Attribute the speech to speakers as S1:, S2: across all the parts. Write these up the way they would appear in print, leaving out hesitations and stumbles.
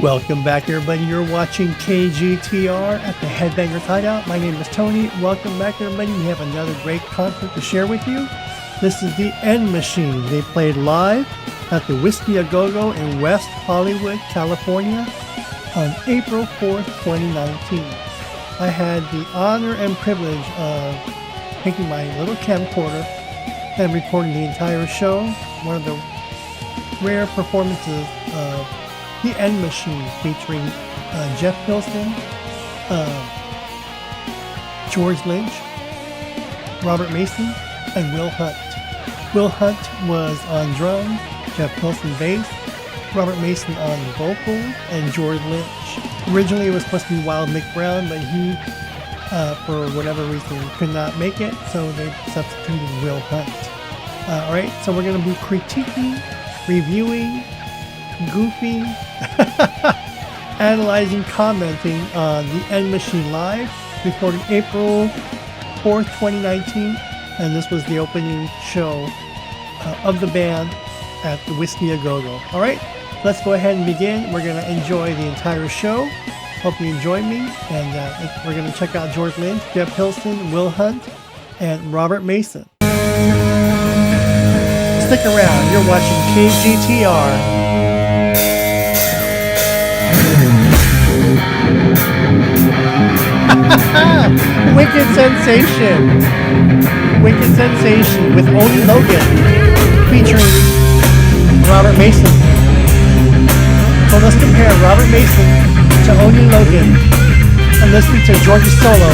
S1: Welcome back, everybody. You're watching KGTR at the Headbangers Hideout. My name is Tony. Welcome back, everybody. We have another great concert to share with you. This is the End Machine. They played live at the Whiskey A Go-Go in West Hollywood, California on April 4th, 2019. I had the honor and privilege of taking my little camcorder and recording the entire show. One of the rare performances of the End Machine, featuring Jeff Pilson, George Lynch, Robert Mason, and Will Hunt. Will Hunt was on drums, Jeff Pilson bass, Robert Mason on vocals, and George Lynch. Originally it was supposed to be Wild Mick Brown, but he, for whatever reason, could not make it, so they substituted Will Hunt. Alright, so we're going to be critiquing, reviewing, goofy, analyzing, commenting on the End Machine live, recorded April 4th, 2019, and this was the opening show of the band at the Whiskey A Go-Go. Alright, let's go ahead and begin. We're going to enjoy the entire show. Hope you enjoy me, and we're going to check out George Lynch, Jeff Pilson, Will Hunt, and Robert Mason. Stick around, you're watching KGTR. Wicked Sensation with Oni Logan featuring Robert Mason. So let's compare Robert Mason to Oni Logan and listen to George's solo.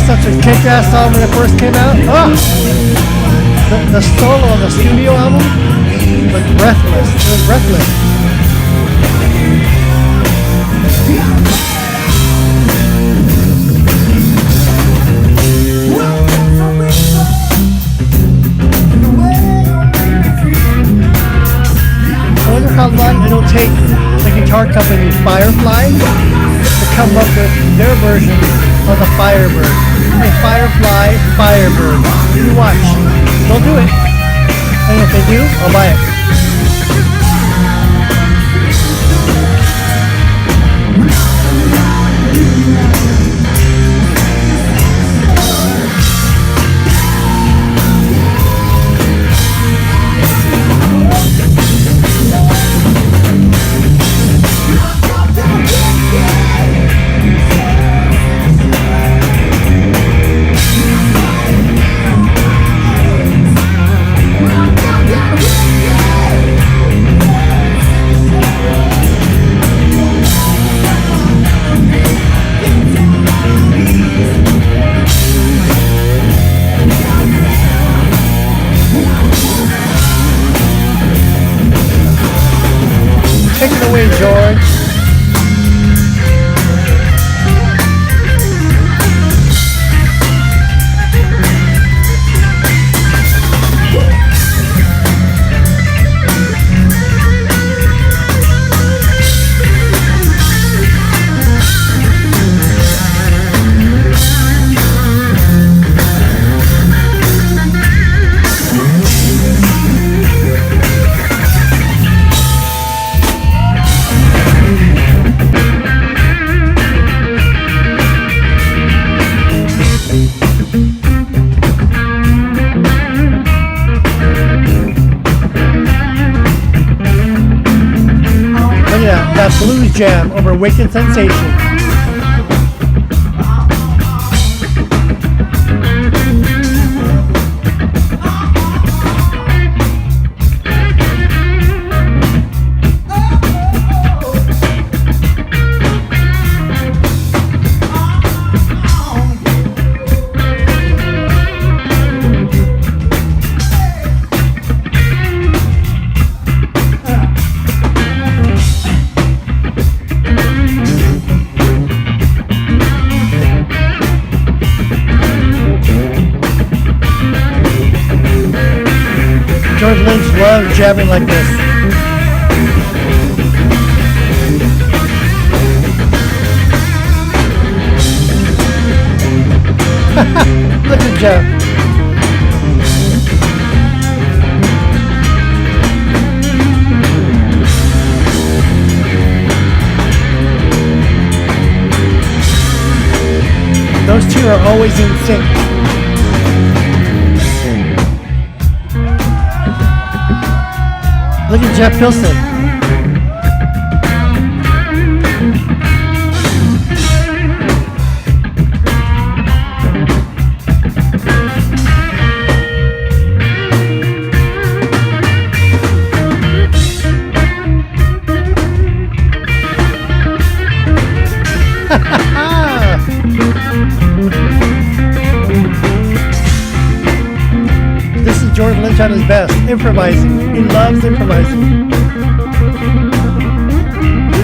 S1: Such a kick-ass song when it first came out. The solo on the studio album was breathless. It was breathless. I wonder how long it'll take the guitar company Firefly to come up with their version of the Firebird. Hey, Firefly, Firebird. You watch. They'll do it. And if they do, I'll buy it. Take it away, George. That blues jam over Wicked Sensation. George Lynch loved jamming like this. Look at Jeff. Those two are always in sync. Look at Jeff Pilson. This is George Lynch at his best, improvising. He loves improvising.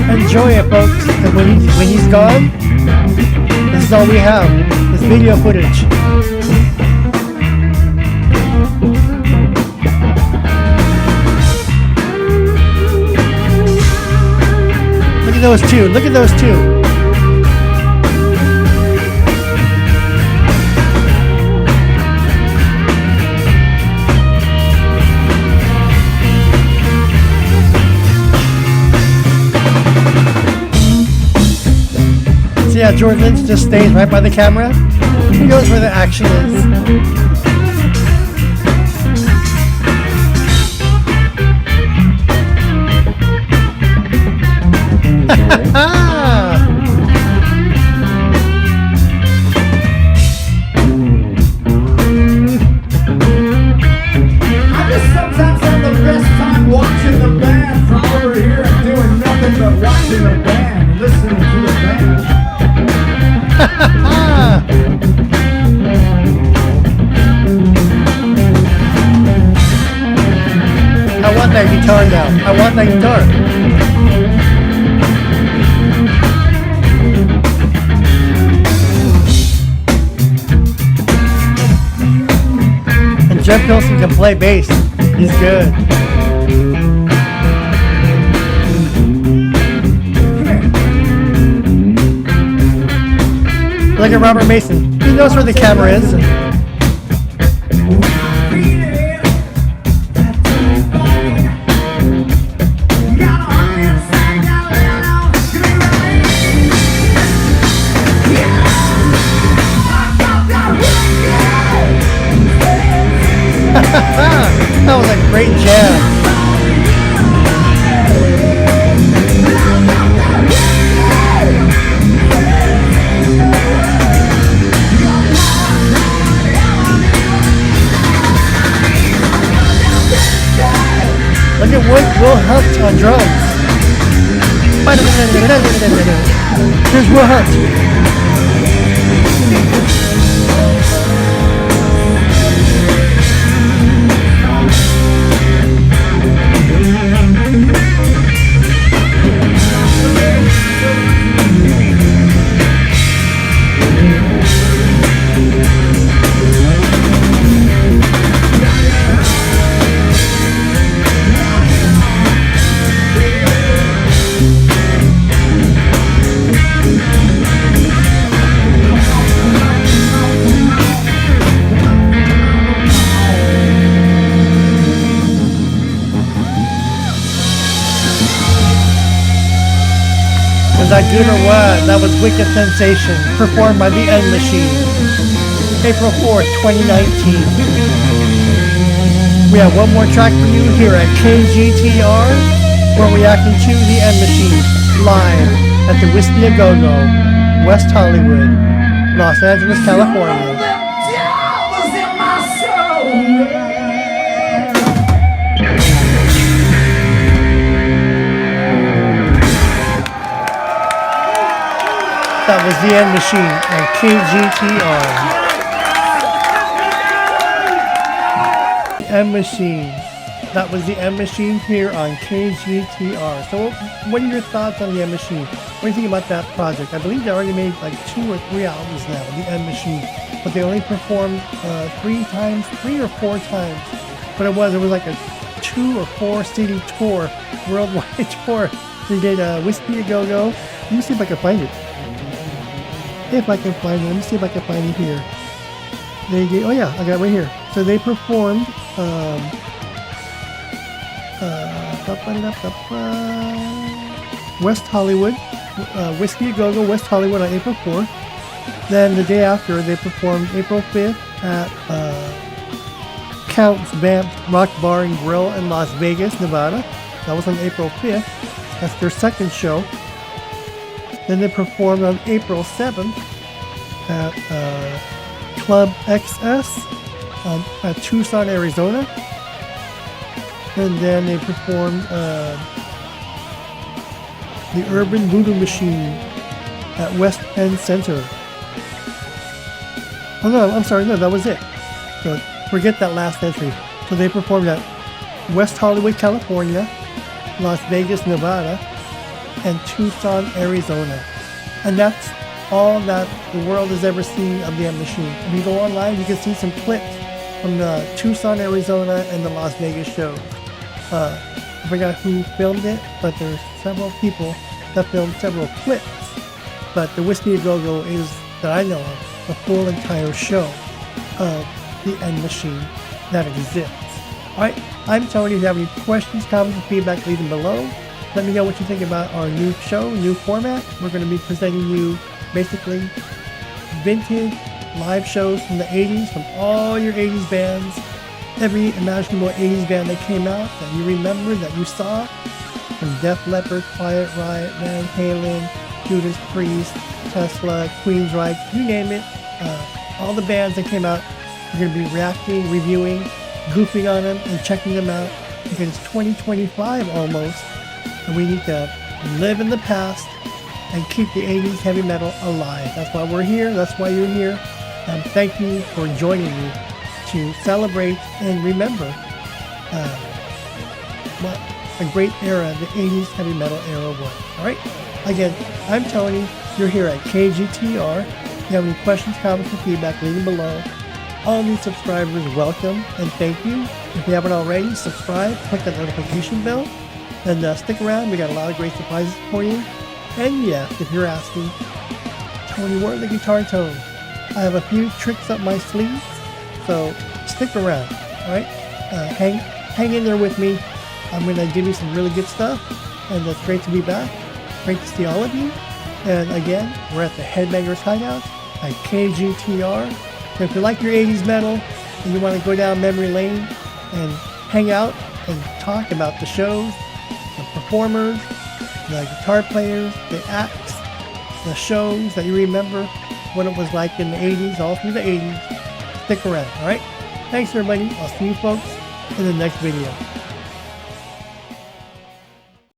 S1: Enjoy it, folks. And when he's gone, this is all we have, is video footage. Look at those two. Look at those two. Yeah, George Lynch just stays right by the camera. He knows where the action is.
S2: I just sometimes have the best time watching the band from over here and doing nothing but watching the band, listening to the band.
S1: I want that guitar now. I want that guitar. And Jeff Pilson can play bass. He's good. Look at Robert Mason. He knows where the camera is. That was a great jam. Look at Will Hunt on drums. Here's Will Hunt. Was that good or what? That was Wicked Sensation, performed by the End Machine. April 4th, 2019. We have one more track for you here at KGTR. We're reacting to the End Machine live at the Whiskey A Go Go, West Hollywood, Los Angeles, California. That was the End Machine on KGTR. End Machine. That was the End Machine here on KGTR. So what are your thoughts on the End Machine? What do you think about that project? I believe they already made like 2 or 3 albums now, the End Machine. But they only performed 3 or 4 times. But it was like a 2 or 4 CD tour, worldwide tour. They did Whiskey A Go Go. Let me see if I can find it. If I can find it, let me see if I can find it here. They did, oh yeah, I got it right here. So they performed West Hollywood, Whiskey A Go Go West Hollywood on April 4th. Then the day after, they performed April 5th at Count's Vamp Rock Bar and Grill in Las Vegas, Nevada. That was on April 5th. That's their second show. Then they performed on April 7th at Club XS at Tucson, Arizona. And then they performed the Urban Voodoo Machine at West Penn Center. Oh no, I'm sorry, no, that was it. So forget that last entry. So they performed at West Hollywood, California, Las Vegas, Nevada, and Tucson, Arizona. And that's all that the world has ever seen of the M Machine. If you go online, you can see some clips from the Tucson, Arizona, and the Las Vegas shows. I forgot who filmed it, but there's several people that filmed several clips. But the Whiskey A Go Go is, that I know of, the full entire show of the End Machine that exists. Alright, I'm Tony. If you have any questions, comments, or feedback, leave them below. Let me know what you think about our new show, new format. We're going to be presenting you basically vintage live shows from the 80s, from all your 80s bands, every imaginable 80s band that came out that you remember, that you saw, from Def Leppard, Quiet Riot, Van Halen, Judas Priest, Tesla, Queensryche, you name it. All the bands that came out, we're going to be reacting, reviewing, goofing on them, and checking them out, because it's 2025 almost, and we need to live in the past and keep the 80s heavy metal alive. That's why we're here. That's why you're here. And thank you for joining me to celebrate and remember what a great era the 80s heavy metal era was. All right? Again, I'm Tony. You're here at KGTR. If you have any questions, comments, or feedback, leave them below. All new subscribers, welcome and thank you. If you haven't already, subscribe, click that notification bell, and stick around. We got a lot of great surprises for you. And yes, if you're asking, Tony, where are the guitar tones? I have a few tricks up my sleeves, so stick around. All right, hang in there with me. I'm gonna give you some really good stuff, and it's great to be back. Great to see all of you. And again, we're at the Headbangers Hideout at KGTR. So if you like your 80s metal and you want to go down memory lane and hang out and talk about the shows, the performers, the guitar players, the acts, the shows that you remember what it was like in the 80s, all through the 80s, stick around, all right? Thanks, everybody. I'll see you folks in the next video.